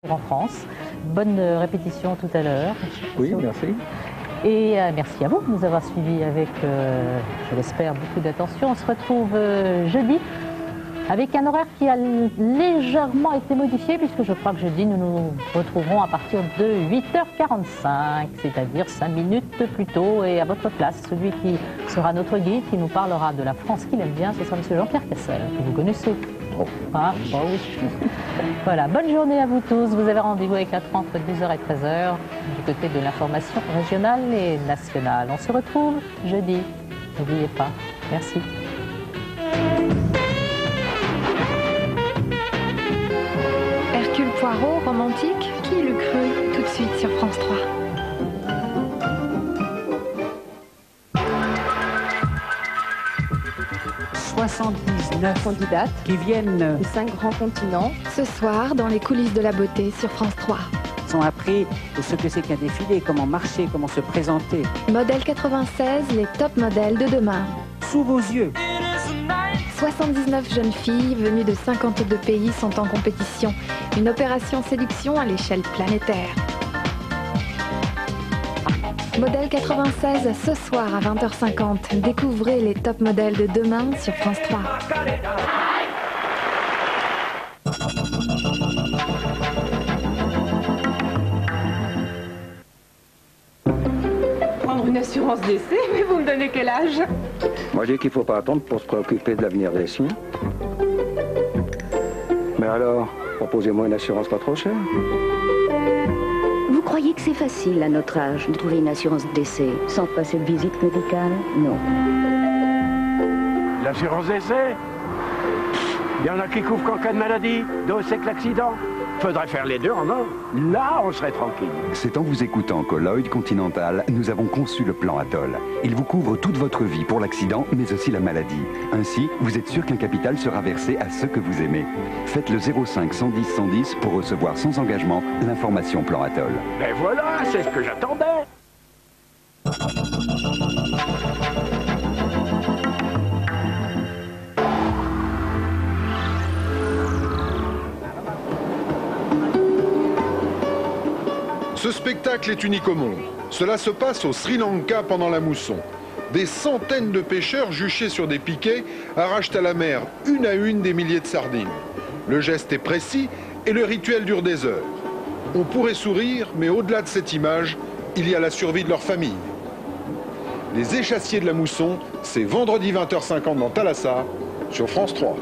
En France. Bonne répétition tout à l'heure. Oui, merci. Et merci à vous de nous avoir suivis avec, je l'espère, beaucoup d'attention. On se retrouve jeudi avec un horaire qui a légèrement été modifié puisque je crois que jeudi nous nous retrouverons à partir de 8h45, c'est-à-dire 5 minutes plus tôt et à votre place. Celui qui sera notre guide, qui nous parlera de la France qu'il aime bien, ce sera M. Jean-Pierre Cassel, que vous connaissez. Ah, oh oui. Voilà, bonne journée à vous tous. Vous avez rendez-vous avec la 30 entre 10h et 13h du côté de l'information régionale et nationale. On se retrouve jeudi. N'oubliez pas. Merci. Hercule Poirot, romantique, qui l'eût cru? Tout de suite sur France 3. « 79 candidates qui viennent des 5 grands continents. Ce soir, dans les coulisses de la beauté sur France 3. Ils ont appris ce que c'est qu'un défilé, comment marcher, comment se présenter. Modèle 96, les top modèles de demain. Sous vos yeux. 79 jeunes filles venues de 52 pays sont en compétition. Une opération séduction à l'échelle planétaire. Modèle 96, ce soir à 20h50. Découvrez les top modèles de demain sur France 3. Prendre une assurance d'essai, mais vous me donnez quel âge? Moi, je dis qu'il ne faut pas attendre pour se préoccuper de l'avenir des siens. Mais alors, proposez-moi une assurance pas trop chère. Vous croyez que c'est facile à notre âge de trouver une assurance décès sans passer de visite médicale? Non. L'assurance décès? Il y en a qui couvrent qu'en cas de maladie, d'autres c'est que l'accident. Faudrait faire les deux en un. Là, on serait tranquille. C'est en vous écoutant qu'au Lloyd Continental, nous avons conçu le plan Atoll. Il vous couvre toute votre vie pour l'accident, mais aussi la maladie. Ainsi, vous êtes sûr qu'un capital sera versé à ceux que vous aimez. Faites le 05 110 110 pour recevoir sans engagement l'information plan Atoll. Ben voilà, c'est ce que j'attendais. Ce spectacle est unique au monde. Cela se passe au Sri Lanka pendant la mousson. Des centaines de pêcheurs juchés sur des piquets arrachent à la mer une à une des milliers de sardines. Le geste est précis et le rituel dure des heures. On pourrait sourire, mais au-delà de cette image, il y a la survie de leur famille. Les échassiers de la mousson, c'est vendredi 20h50 dans Thalassa, sur France 3.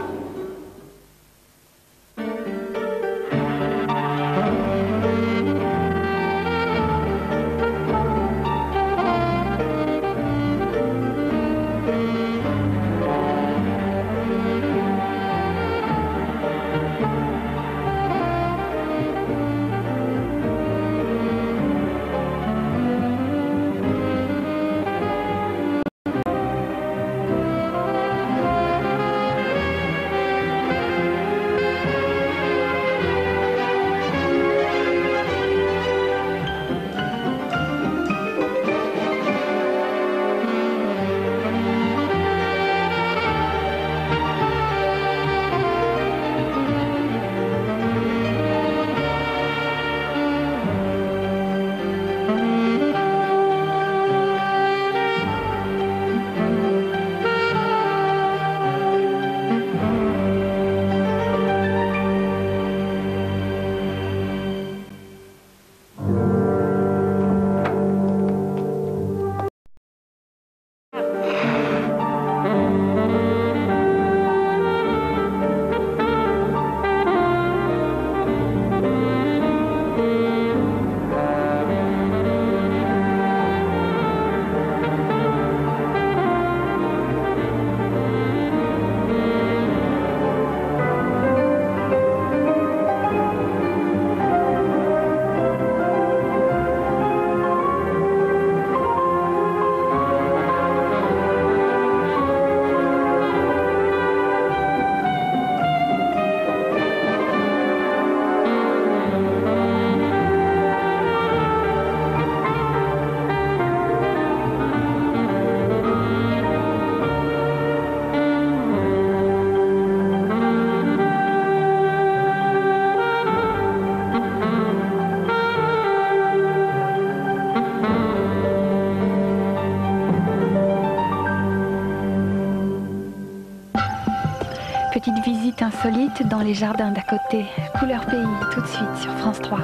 insolite dans les jardins d'à côté. Couleur pays, tout de suite sur France 3.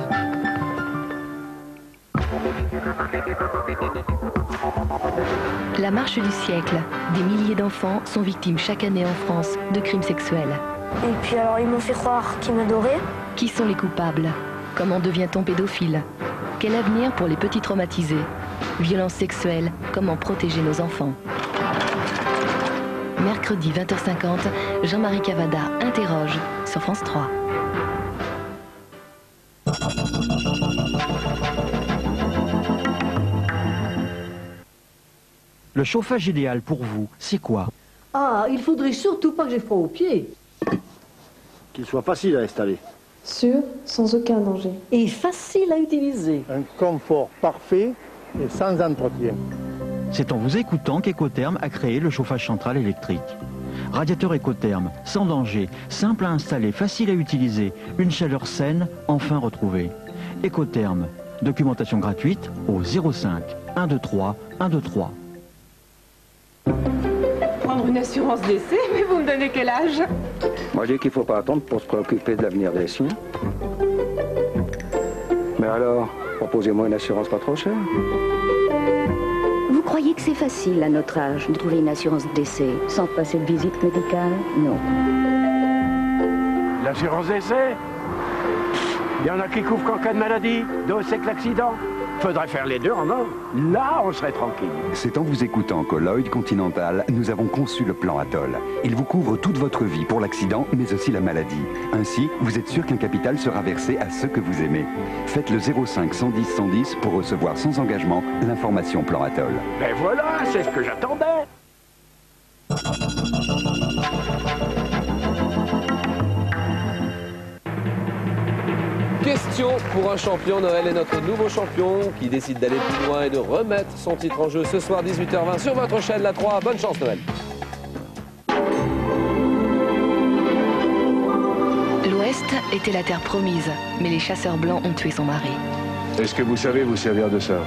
La marche du siècle. Des milliers d'enfants sont victimes chaque année en France de crimes sexuels. Et puis alors ils m'ont fait croire qu'ils m'adoraient. Qui sont les coupables? Comment devient-on pédophile? Quel avenir pour les petits traumatisés? Violences sexuelles, comment protéger nos enfants? Mercredi 20h50, Jean-Marie Cavada interroge sur France 3. Le chauffage idéal pour vous, c'est quoi? Ah, il faudrait surtout pas que j'ai froid aux pieds. Qu'il soit facile à installer. Sûr, sans aucun danger. Et facile à utiliser. Un confort parfait et sans entretien. C'est en vous écoutant qu'Ecotherm a créé le chauffage central électrique. Radiateur Ecotherm, sans danger, simple à installer, facile à utiliser, une chaleur saine, enfin retrouvée. Ecotherm, documentation gratuite au 05 123 123. Prendre une assurance d'essai, mais vous me donnez quel âge? Moi, je dis qu'il ne faut pas attendre pour se préoccuper de l'avenir des siens. Mais alors, proposez-moi une assurance pas trop chère. Vous croyez que c'est facile à notre âge de trouver une assurance décès sans passer de visite médicale? Non. L'assurance d'essai? Il y en a qui couvrent qu'en cas de maladie, d'autres c'est que l'accident. Faudrait faire les deux en un. Là, on serait tranquille. C'est en vous écoutant qu'au Lloyd Continental, nous avons conçu le plan Atoll. Il vous couvre toute votre vie pour l'accident, mais aussi la maladie. Ainsi, vous êtes sûr qu'un capital sera versé à ceux que vous aimez. Faites le 05 110 110 pour recevoir sans engagement l'information plan Atoll. Ben voilà, c'est ce que j'attendais. Question pour un champion. Noël est notre nouveau champion qui décide d'aller plus loin et de remettre son titre en jeu ce soir 18h20 sur votre chaîne La 3. Bonne chance Noël. L'Ouest était la terre promise, mais les chasseurs blancs ont tué son mari. Est-ce que vous savez vous servir de ça?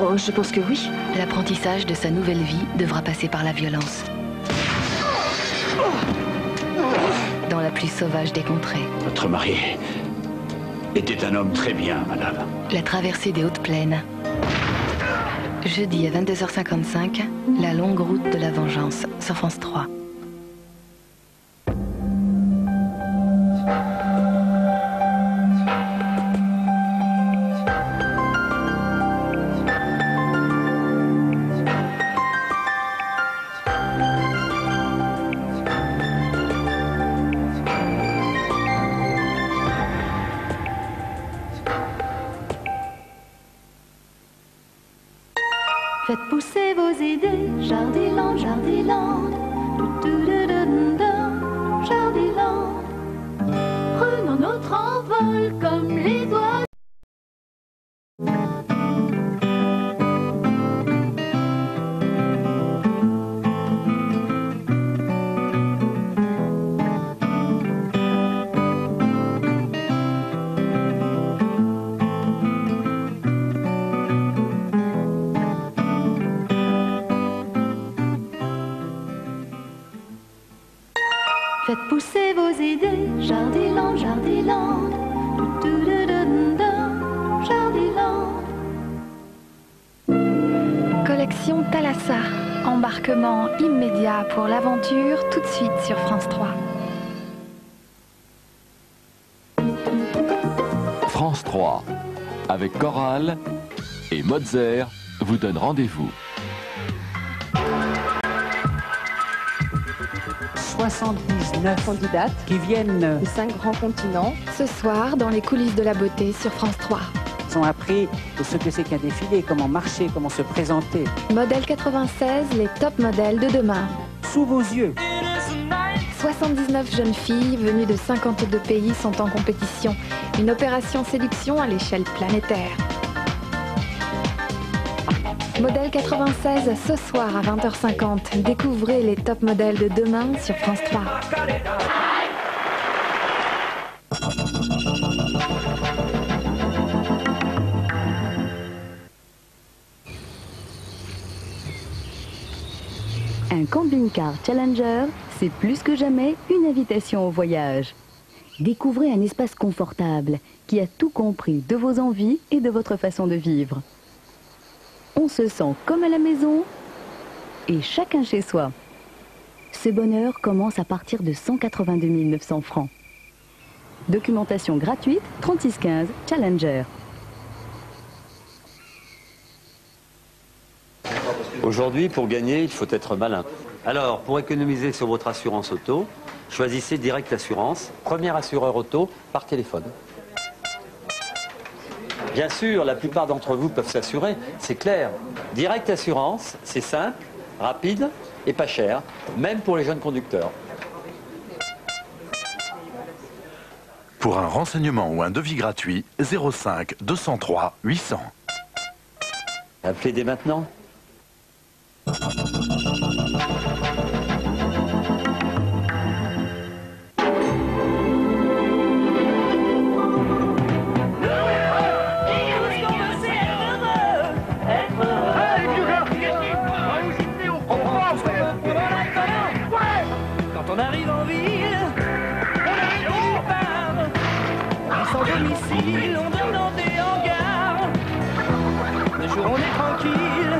Oh, je pense que oui. L'apprentissage de sa nouvelle vie devra passer par la violence. Dans la plus sauvage des contrées. Votre mari était un homme très bien, madame. La traversée des Hautes Plaines. Jeudi à 22h55, la longue route de la vengeance sur France 3. Faites pousser vos idées, Jardiland, Jardiland, Jardiland. Prenons notre envol comme les oiseaux. Faites pousser vos idées, Jardiland, Jardiland, Jardiland. Collection Thalassa. Embarquement immédiat pour l'aventure tout de suite sur France 3. France 3, avec Coral et Mozart, vous donne rendez-vous. 79 candidates qui viennent de 5 grands continents. Ce soir, dans les coulisses de la beauté sur France 3. Ils ont appris ce que c'est qu'un défilé, comment marcher, comment se présenter. Modèle 96, les top modèles de demain. Sous vos yeux. 79 jeunes filles venues de 52 pays sont en compétition. Une opération séduction à l'échelle planétaire. Modèle 96 ce soir à 20h50. Découvrez les top modèles de demain sur France 3. Un camping-car Challenger, c'est plus que jamais une invitation au voyage. Découvrez un espace confortable qui a tout compris de vos envies et de votre façon de vivre. On se sent comme à la maison et chacun chez soi. Ce bonheur commence à partir de 182 900 francs. Documentation gratuite 3615 Challenger. Aujourd'hui, pour gagner, il faut être malin. Alors, pour économiser sur votre assurance auto, choisissez Direct Assurance, premier assureur auto par téléphone. Bien sûr, la plupart d'entre vous peuvent s'assurer, c'est clair. Direct Assurance, c'est simple, rapide et pas cher, même pour les jeunes conducteurs. Pour un renseignement ou un devis gratuit, 05 203 800. Appelez dès maintenant. Quand on arrive en ville, on arrive nulle part. Sans domicile, on dort dans des hangars. Le jour on est tranquille,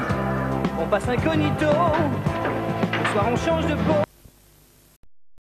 on passe incognito. Le soir on change de peau.